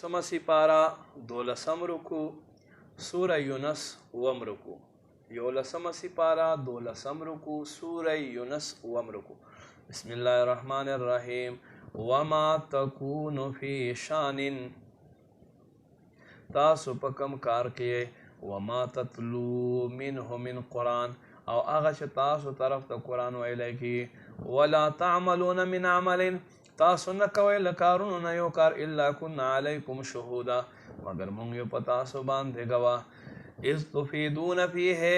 سم سپارہ دولسم رکو سورہ یونس وم رکو یولسم سپارہ دولسم رکو سورہ یونس وم رکو بسم اللہ الرحمن الرحیم وما تکون فی شان تاسو پکم کار کیے وما تتلو منه من قرآن او اغش تاسو طرف تا قرآن ویلے کی ولا تعملون من عمل تاسو نکوی لکارونو نیو کار الا کن علیکم شهودا مگر مونږ یو په تاسو باندې گواه اذ تفیدون فیه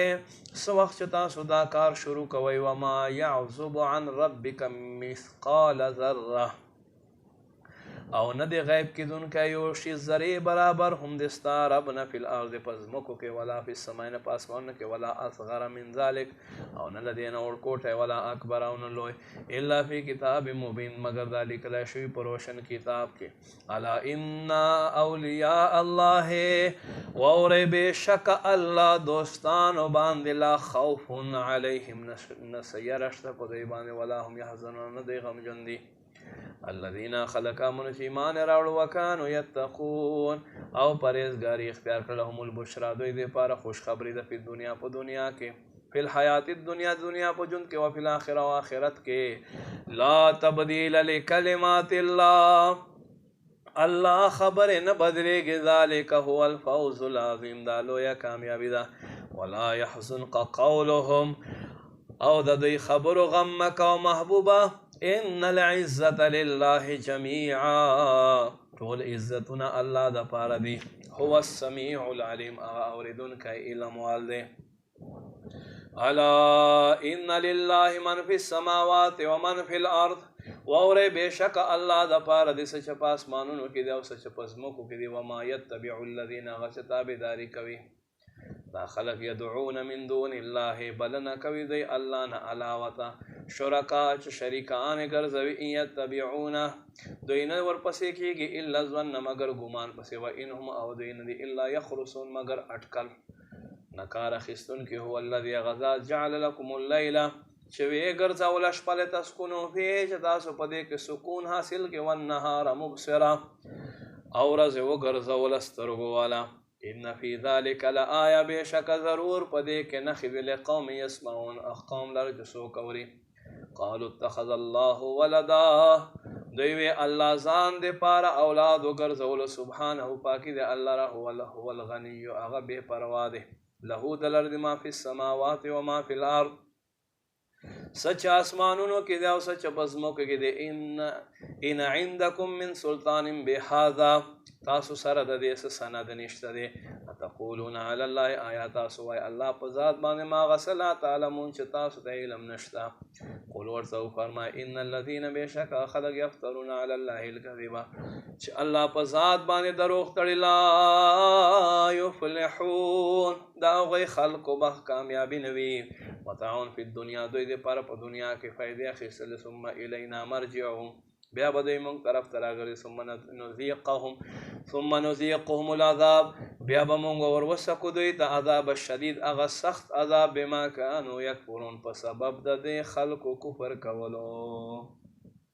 سو وخت تاسو دا کار شروع کوي وما یعزب عن ربک مثقال ذره او نه دی غیب کیدونکی یو شی ذرې برابر هم د ستا رب نه فی الارض په ځمکو کې ولا فی السماء نه په اسمانونو کې ولا اصغر من ذلک او نه له دې نه وړکوټی ولا اکبر او نه لوی الا فی کتاب مبین مگر دا لیکلی شوي په روشن کتاب کې الا ان اولیاء الله واورئ بېشکه الله دوستانو باندې لا خوف علیهم نه سیره شته په دوی باندې ولا هم یحزنون نه دوی غمجن دي الذين خلقا من ایمان راوړ وکانو یتقون او پرهیزګاری اختیار کړل هم البشرا دوی دپاره خوشخبري ده په دنیا کې فی الحیات الدنیا دنیا په ژوند کې و فی الاخره او آخرت کې لا تبدیل لکلمات الله الله خبر نه بدلیږي ذلک هو الفوز العظیم دا لویه کامیابی ده ولا يحزنك قولهم او د دوی خبرو غم مکه او محبوبه ان العزة لله جميعا طول عزتنا الله دا پاره دی هو السميع العليم اوریدونکی علم والده الا ان لله من في السماوات ومن في الارض واورئ بېشکه الله دا پاره دی څه چې په اسمانونو کې دی او څه چې په ځمکو کې دی وما يتبع الذين هغه چې تابعداري کوي دا خلق يدعون من دون الله بلنه کوي دی الله نه علاوه شرکا چې شریکان ګرځوي ان یتبعون دوی نه ورپسې کېږي الا ظن مگر ګمان پسې و انهم او دوی نه دي الا یخرسون مگر اټکل نکار اخیستونکي هو الذي غزا جعل لكم الليل چې ویې ګرځوله شپه لتسکنو فیه چې تاسو په دې کې سکون حاصل کړئ والنهار مبصره او ورځې وګرځوله سترګو والا ان فی ذلک لآیه بېشکه ضرور په دې کې نښې دي لقوم یسمعون قوم لره چې څوک اوري قالوا اتخذ الله ولدا دوی وی الله ځان د پاره اولاد وګرځولو سبحانه پاکي د الله را هو الغني هغه بې پروا دی له د الارض ما فی السماوات و ما فی الارض سچ آسمانونو کې دی او سچ په ځمکو کې دی ان عندکم من سلطان بهذا تاسو سره د دې څه سند نشته دی اتقولون علی الله آیا تاسو وایي الله په ذات باندې ما غسه لا تعلمون چې تاسو ته علم نشته قل ورته وفرمایه ان الذین بېشکه خلق یفترون علی الله الکذب چې الله په ذات باندې دروغ تړي لا یفلحون دا هغوی خلقو به کامیابي نه وي متاعون فی الدنیا دوی دپاره په دنیا کې فایدې اخیستلې ثم الینا مرجعهم بیا به دوی موږ طرف ته راغلي ثم نذیقهم العذاب بیا به موږ وروسکو دوی ته عذاب الشدید هغه سخت عذاب بما کانوا یکفرون په سبب د دې خلقو کفر کولو